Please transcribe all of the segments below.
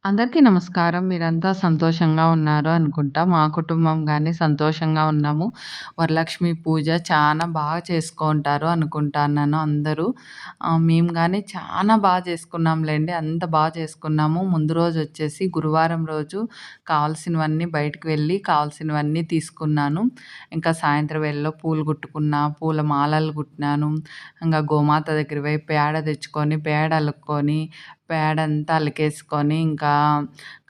అందరికీ నమస్కారం. మీరంతా సంతోషంగా ఉన్నారు అనుకుంటా. మా కుటుంబం గాని సంతోషంగా ఉన్నాము. వరలక్ష్మి పూజ చానా బాగా చేసుకుంటారు అనుకుంటాన్నాను అందరూ. మేము గాని చానా చేసుకున్నాంలెండి. అంత చేసుకున్నాము. ముందు రోజొచ్చేసి గురువారం రోజు కావాల్సినవన్నీ బయటికి వెళ్ళి కావాల్సినవన్నీ తీసుకున్నాను. ఇంకా సాయంత్రం వేళలో పూలు గుట్టుకున్నా, పూల మాలలు గుట్టినాను. ఇంగా గోమాత దగ్గర పోయి పేడ తెచ్చుకొని, పేడ అలుక్కొని పేడంతా అలికేసుకొని, ఇంకా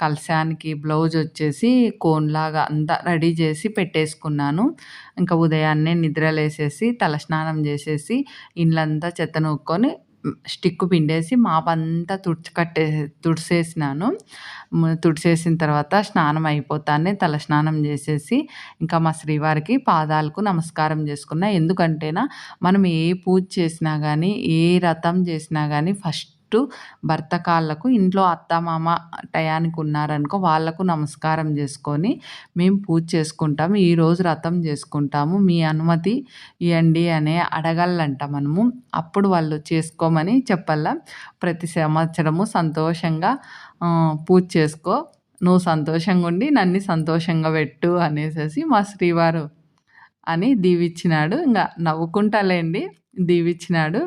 కలశానికి బ్లౌజొచ్చేసి కోన్‌లాగా అంతా రెడీ చేసి పెట్టేసుకున్నాను. ఇంకా ఉదయాన్నే నిద్రలేసేసి, తలస్నానం చేసేసి, ఇల్లంతా చెత్త నూక్కొని స్టిక్కు పిండేసి మాపంతా తుడిసేసినాను. తుడిసేసిన తర్వాత స్నానం అయిపోతానే తలస్నానం చేసేసి, ఇంకా మా శ్రీవారికి పాదాలకు నమస్కారం చేసుకున్నా. ఎందుకంటేనా మనం ఏ పూజ చేసినా గానీ, ఏ వ్రతం చేసినా గానీ ఫస్టు భర్త కాళ్ళకు ఇంట్లో అత్త, మామ టయానికి ఉన్నారనుకో వాళ్ళకు నమస్కారం చేసుకొని మేము పూజ చేసుకుంటాము. ఈరోజు వ్రతం చేసుకుంటాము. మీ అనుమతి ఇయ్యండి అని అడగాలంట మనము. అప్పుడు వాళ్ళు చేసుకోమని చెప్పాల. ప్రతి సంవత్సరము సంతోషంగా పూజ చేసుకో. నువ్వు సంతోషంగుండి నన్ను సంతోషంగా పెట్టు అనేసేసి మా శ్రీవారు అని దీవిచ్చినాడు. ఇంగ నవ్వుకుంటాలేండి దీవిచ్చినాడు.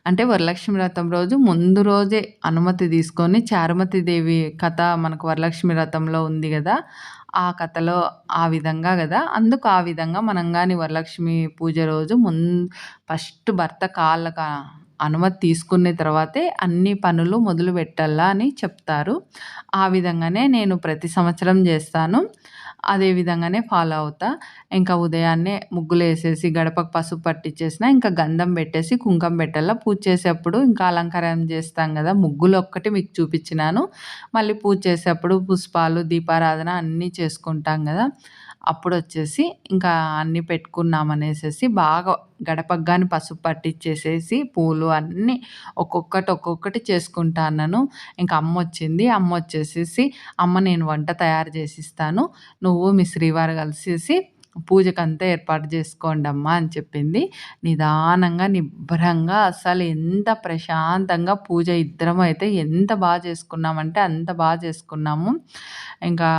అంటే వరలక్ష్మి వ్రతం రోజు ముందు రోజే అనుమతి తీసుకొని చారుమతి దేవి కథ మనకు వరలక్ష్మి వ్రతంలో ఉంది గదా! ఆ కథలో ఆ విధంగా గదా! అందుకు ఆ విధంగా మనం గాని వరలక్ష్మి పూజ రోజు ఫస్ట్ భర్త కాళ్ళక అనుమతి తీసుకున్న తర్వాతే అన్ని పనులు మొదలు పెట్టాలా అని చెప్తారు. ఆ విధంగానే నేను ప్రతి సంవత్సరం జేస్తాను. అదే విధంగానే ఫాలో అవుతా. ఇంకా ఉదయాన్నే ముగ్గులేసేసి గడపకు పసుపు పట్టిచ్చేసిన. ఇంకా గంధం పెట్టేసి కుంకం పెట్టాల. పూజ చేసేప్పుడు ఇంకా అలంకారం చేస్తాం గదా! ముగ్గులొక్కటి మీకు చూపిచ్చినాను. మళ్ళీ పూజ చేసేప్పుడు పుష్పాలు, దీపారాధన అన్నీ చేసుకుంటాం గదా! అప్పుడొచ్చేసి ఇంకా అన్నీ పెట్టుకున్నామనేసేసి బాగా గడపకు గాని పసుపు పట్టిచ్చేసేసి పూలు అన్నీ ఒక్కొక్కటి చేసుకుంటా అన్నాను. ఇంక అమ్మొచ్చింది. అమ్మొచ్చేసేసి, "అమ్మ నేను వంట తయారు చేసిస్తాను. నువ్వు మీ శ్రీవారు కలిసేసి పూజకంతా ఏర్పాటు చేసుకోండమ్మా" అని చెప్పింది. నిదానంగా, నిబ్బరంగా అసలు ఎంత ప్రశాంతంగా పూజ ఇద్దరమైతే ఎంత చేసుకున్నామంటే అంత చేసుకున్నాము. ఇంకా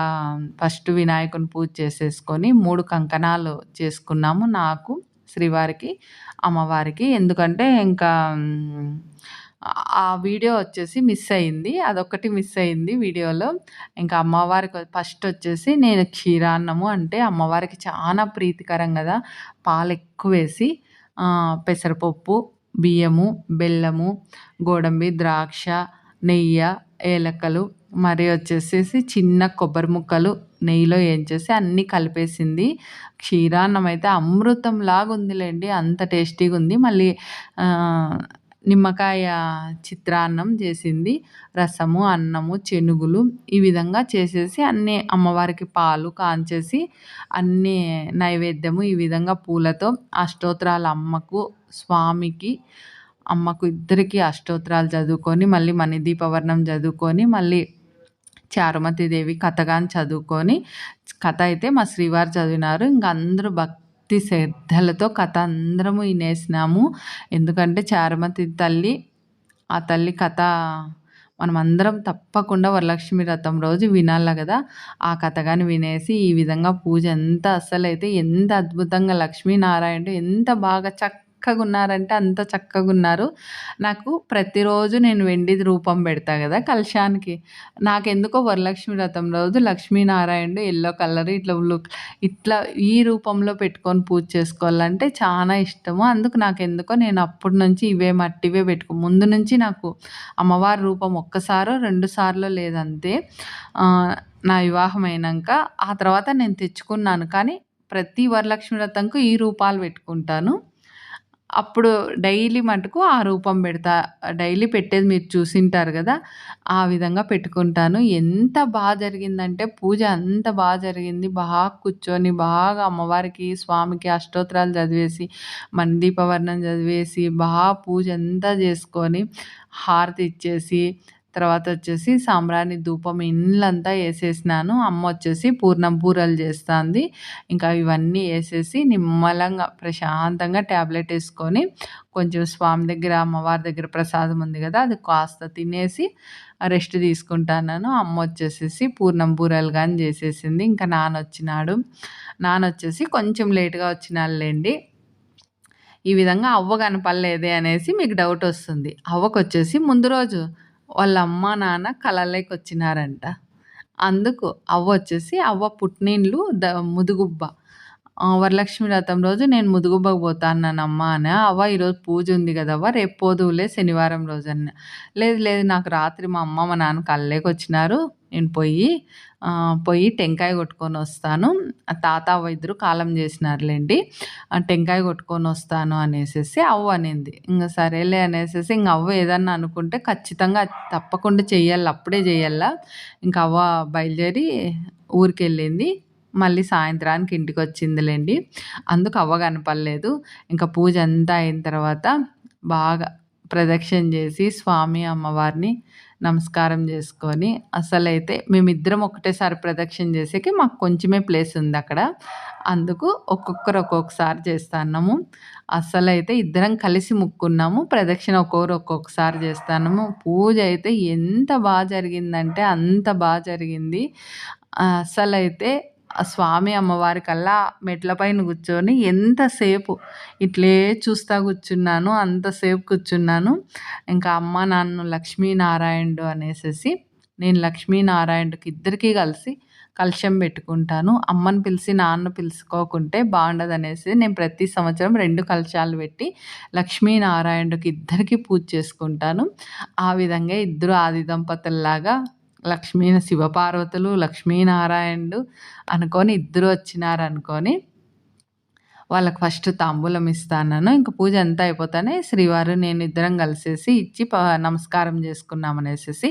ఫస్ట్ వినాయకుని పూజ చేసేసుకొని 3 కంకణాలు చేసుకున్నాము. నాకు, శ్రీవారికి, అమ్మవారికి. ఎందుకంటే ఇంకా ఆ వీడియో వచ్చేసి మిస్ అయింది. అదొక్కటి మిస్ అయింది వీడియోలో. ఇంకా అమ్మవారికి ఫస్టొచ్చేసి నేను క్షీరాన్నము అంటే అమ్మవారికి చాలా ప్రీతికరం గదా! పాలెక్కువేసి పెసరపప్పు, బియ్యము, బెల్లము, గోడంబి, ద్రాక్ష, నెయ్య, ఏలకలు మరి వచ్చేసేసి చిన్న కొబ్బరి ముక్కలు నెయ్యిలో ఏంచేసి అన్నీ కలిపేసింది. క్షీరాన్నం అయితే అమృతంలాగుందిలెండి. అంత టేస్టీగుంది. మళ్ళీ నిమ్మకాయ చిత్రాన్నం చేసింది. రసము, అన్నము, చెనుగులు ఈ విధంగా చేసేసి అన్నీ అమ్మవారికి పాలు కాంచేసి అన్నీ నైవేద్యము ఈ విధంగా పూలతో అష్టోత్తరాలు అమ్మకు, స్వామికి, అమ్మకు ఇద్దరికీ అష్టోత్తరాలు చదువుకొని మళ్ళీ మణిదీపవర్ణం చదువుకొని మళ్ళీ చారుమతి దేవి కథ గాని చదువుకొని కథ అయితే మా శ్రీవారు చదివినారు. ఇంక అందరూ భక్తి శ్రద్ధలతో కథ అందరము ఇనేసినాము. ఎందుకంటే చారుమతి తల్లి, ఆ తల్లి కథ మనమందరం తప్పకుండా వరలక్ష్మి వ్రతం రోజు వినాల గదా! ఆ కథ గాని వినేసి ఈ విధంగా పూజ అసలైతే ఎంత అద్భుతంగా లక్ష్మీనారాయణుడు ఎంత బాగా చక్కగున్నారంటే అంత చక్కగున్నారు. నాకు ప్రతిరోజు నేను వెండిది రూపం పెడతా గదా! కలశానికి. నాకెందుకో వరలక్ష్మి వ్రతం రోజు లక్ష్మీనారాయణుడు యెల్లో కలర్ ఇట్లా ఈ రూపంలో పెట్టుకొని పూజ చేసుకోవాలంటే చానా ఇష్టము. అందుకు నాకెందుకో నేను అప్పటి నుంచి ఇవే మట్టివే ముందు నుంచి నాకు అమ్మవారి రూపం ఒక్కసారో, 2 సార్లో లేదంతే. నా వివాహం అయినంక ఆ తర్వాత నేను తెచ్చుకున్నాను. కానీ ప్రతి వరలక్ష్మి వ్రతంకు ఈ రూపాలు పెట్టుకుంటాను. అప్పుడు డైలీ మటుకు ఆ రూపం పెడతా. డైలీ పెట్టేది మీరు చూసింటారు గదా! ఆ విధంగా పెట్టుకుంటాను. ఎంత జరిగిందంటే పూజ అంత జరిగింది. కూర్చొని బాగా అమ్మవారికి, స్వామికి అష్టోత్తరాలు చదివేసి, మణిదీపవర్ణం చదివేసి, పూజ అంతా చేసుకొని, హారతి ఇచ్చేసి, తర్వాత వచ్చేసి సాంబ్రాణి ధూపం ఇండ్లంతా ఏసేసినాను. అమ్మ వచ్చేసి పూర్ణం బూరెలు చేస్తాంది. ఇంకా ఇవన్నీ ఏసేసి నిమ్మలంగా ప్రశాంతంగా టాబ్లెట్ ఏసుకొని కొంచెం స్వామి దగ్గర, అమ్మవారి దగ్గర ప్రసాదం ఉంది గదా! అది కాస్త తినేసి రెస్ట్ తీసుకుంటాన్నాను. అమ్మ వచ్చేసేసి పూర్ణం బూరెలు గాని చేసేసింది. ఇంకా నాన్నొచ్చినాడు. నాన్నొచ్చేసి కొంచెం లేట్‌గా వచ్చినాడులెండి. ఈ విధంగా అవ్వ కనపడలేదే అనేసి మీకు డౌటొస్తుంది. అవ్వకొచ్చేసి ముందు రోజు వాళ్ళ అమ్మ, నాన్న కలలోకొచ్చినారంట. అందుకు అవ్వొచ్చేసి అవ్వ పుట్టినిల్లు ముదుగుబ్బ. వరలక్ష్మి వ్రతం రోజు నేను ముదుగుబ్బకు పోతాన్నానమ్మా అనా. "అవ్వ ఈరోజు పూజుంది గదవ్వ రేపు పోదువులే శనివారం రోజన్నా." "లేదు లేదు నాకు రాత్రి మా అమ్మ, మా నాన్న కల్లేకొచ్చినారు. నేను పొయ్యి టెంకాయ కొట్టుకొనొస్తాను. తాత, అవ్వ ఇద్దరు కాలం చేసినారులెండి. టెంకాయ కొట్టుకొనొస్తాను" అనేసేసి అవ్వ అనింది. ఇంగ సరేలే అనేసేసి ఇంగ అవ్వ ఏదన్నా అనుకుంటే ఖచ్చితంగా తప్పకుండా చెయ్యాల. అప్పుడే చెయ్యాల. ఇంక అవ్వ బయలుదేరి ఊరికెళ్ళింది. మళ్ళీ సాయంత్రానికి ఇంటికొచ్చిందిలెండి. అందుకు అవ్వ కనపడలేదు. ఇంక పూజ అంతా అయిన తర్వాత బాగా ప్రదక్షిణ చేసి స్వామి, అమ్మవారిని నమస్కారం చేసుకొని అసలైతే మేమిద్దరం ఒకటేసారి ప్రదక్షిణ చేసేకి మాకు కొంచెమే ప్లేస్ ఉందక్కడ. అందుకు ఒక్కొక్కరు ఒక్కొక్కసారి చేస్తాన్నాము. అస్సలైతే ఇద్దరం కలిసి మొక్కున్నాము. ప్రదక్షిణ ఒక్కొక్కరు ఒక్కొక్కసారి చేస్తాన్నాము. పూజ అయితే ఎంత జరిగిందంటే అంత జరిగింది. అస్సలైతే ఆ స్వామి, అమ్మవారి కల్లా మెట్ల పైన కూర్చొని ఎంతసేపు ఇట్లే చూస్తా కూర్చున్నాను. అంతసేపు కూర్చున్నాను. ఇంకా అమ్మ, నాన్న లక్ష్మీనారాయణుడు అనేసేసి నేను లక్ష్మీనారాయణుడికి ఇద్దరికీ కలిసి కలశం పెట్టుకుంటాను. అమ్మని పిలిచి, నాన్న పిలుచుకోకుంటే బావుండదనేసి నేను ప్రతి సంవత్సరం 2 కలశాలు పెట్టి లక్ష్మీనారాయణుడికి ఇద్దరికీ పూజ చేసుకుంటాను. ఆ విధంగా ఇద్దరు ఆది దంపతుల్లాగా శివపార్వతులు, లక్ష్మీనారాయణుడు అనుకోని ఇద్దరు వచ్చినారనుకోని వాళ్ళకి ఫస్ట్ తాంబూలం ఇస్తాన్నాను. ఇంక పూజ అంతా అయిపోతానే శ్రీవారు నేను ఇద్దరం కలిసేసి ఇచ్చి నమస్కారం చేసుకున్నామనేసేసి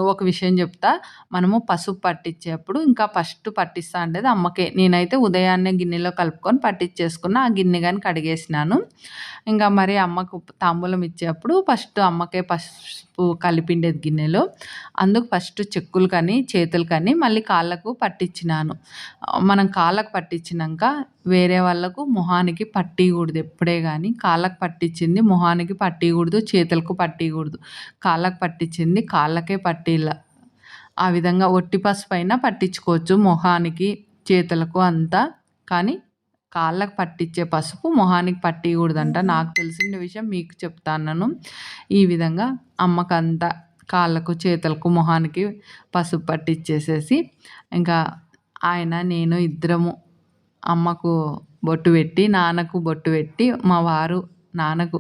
ఒక విషయం చెప్తా. మనము పసుపు పట్టించేప్పుడు ఇంకా ఫస్ట్ పట్టిస్తా ఉండేది అమ్మకే. నేనైతే ఉదయాన్నే గిన్నెలో కలుపుకొని పట్టించేసుకున్న. ఆ గిన్నె గాని కడిగేసినాను. ఇంకా మరి అమ్మకు తాంబూలం ఇచ్చేప్పుడు ఫస్ట్ అమ్మకే పసుపు కలిపిండేది గిన్నెలో. అందుకు ఫస్ట్ చెక్కులు కానీ, చేతులు కానీ మళ్ళీ కాళ్ళకు పట్టించినాను. మనం కాళ్ళకు పట్టించినంక వేరే వాళ్ళకు మొహానికి పట్టియకూడదు ఎప్పుడే గానీ. కాళ్ళకు పట్టించింది మొహానికి పట్టియకూడదు, చేతులకు పట్టియకూడదు. కాళ్ళకు పట్టించింది కాళ్ళకే పట్టియాల. ఆ విధంగా ఒట్టి పసుపైనా పట్టించుకోవచ్చు మొహానికి, చేతులకు అంతా. కానీ కాళ్ళకు పట్టించే పసుపు మొహానికి పట్టియకూడదంట. నాకు తెలిసిన విషయం మీకు చెప్తాన్నాను. ఈ విధంగా అమ్మకంతా కాళ్ళకు, చేతులకు, మొహానికి పసుపు పట్టించేసేసి ఇంకా ఆయన, నేను ఇద్దరము అమ్మకు బొట్టు పెట్టి, నాన్నకు బొట్టు పెట్టి, మా వారు నాన్నకు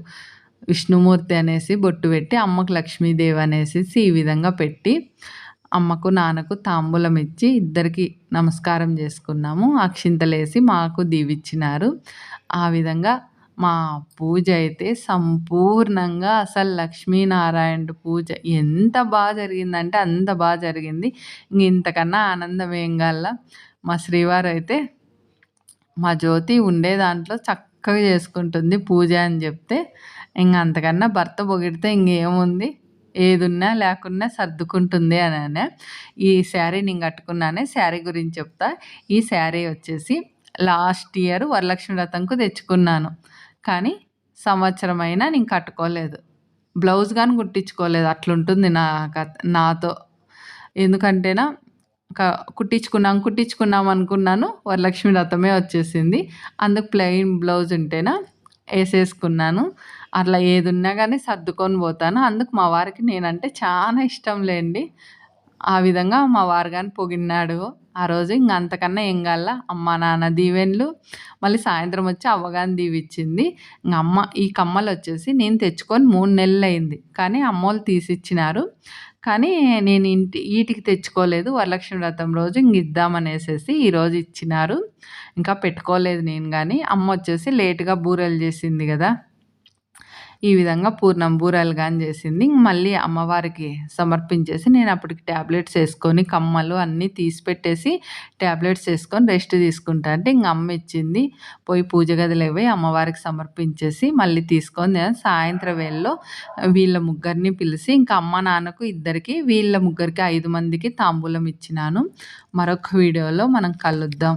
విష్ణుమూర్తి అనేసి బొట్టు పెట్టి, అమ్మకు లక్ష్మీదేవి అనేసేసి ఈ విధంగా పెట్టి, అమ్మకు, నాన్నకు తాంబూలం ఇచ్చి ఇద్దరికీ నమస్కారం చేసుకున్నాము. అక్షింతలేసి మాకు దీవిచ్చినారు. ఆ విధంగా మా పూజ అయితే సంపూర్ణంగా అసలు లక్ష్మీనారాయణుడు పూజ ఎంత జరిగిందంటే అంత జరిగింది. ఇంతకన్నా ఆనందం ఏం కావాల. మా శ్రీవారైతే మా జ్యోతి ఉండే దాంట్లో చక్కగా చేసుకుంటుంది పూజ అని చెప్తే, అంతకన్నా భర్త పొగిడితే ఇంకేముంది. ఏదున్నా లేకున్నా సర్దుకుంటుంది అననే. ఈ శారీ నేను కట్టుకున్నానే. శారీ గురించి చెప్తా. ఈ శారీ వచ్చేసి లాస్ట్ ఇయర్ వరలక్ష్మి వ్రతంకు తెచ్చుకున్నాను. కానీ సంవత్సరమైనా నేను కట్టుకోలేదు. బ్లౌజ్ గాని కుట్టించుకోలేదు. అట్లుంటుంది నాతో. ఎందుకంటేనా కుట్టించుకుందాం అనుకున్నాను. వరలక్ష్మి వ్రతమే వచ్చేసింది. అందుకు ప్లెయిన్ బ్లౌజ్ ఉంటేనా ఏసేసుకున్నాను. అట్లా ఏదున్నా గానీ సర్దుకొని పోతాను. అందుకు మా వారికి నేనంటే చాలా ఇష్టం లేండి. ఆ విధంగా మా వారు గాని పొగిడినాడు ఆ రోజు. అంతకన్నా ఏం కావాల. అమ్మ, నాన్న దీవెనలు. మళ్ళీ సాయంత్రం వచ్చి అవ్వ గాని దీవిచ్చింది. అమ్మ ఈ కమ్మలొచ్చేసి నేను తెచ్చుకొని 3 నెలలయింది. కానీ అమ్మోళ్ళు తీసిచ్చినారు. కానీ నేను ఈటికి తెచ్చుకోలేదు. వరలక్ష్మి వ్రతం రోజు ఇద్దామనేసేసి ఈరోజు ఇచ్చినారు. ఇంకా పెట్టుకోలేదు నేను గానీ. అమ్మొచ్చేసి లేట్‌గా బూరెలు చేసింది గదా! ఈ విధంగా పూర్ణం బూరెలు గాని చేసింది. ఇంక మళ్ళీ అమ్మవారికి సమర్పించేసి నేను అప్పటికి టాబ్లెట్స్ ఏసుకొని కమ్మలు అన్నీ తీసి పెట్టేసి టాబ్లెట్స్ ఏసుకొని రెస్ట్ తీసుకుంటా అంటే ఇంక అమ్మ ఇచ్చింది. పోయి పూజ గదిలోకి పోయి అమ్మవారికి సమర్పించేసి మళ్ళీ తీసుకొని సాయంత్రం వేళలో వీళ్ళ ముగ్గురిని పిలిసి ఇంకా అమ్మ, నాన్నకు ఇద్దరికి వీళ్ళ ముగ్గురికి 5 మందికి తాంబూలం ఇచ్చినాను. మరొక వీడియోలో మనం కలుద్దాం.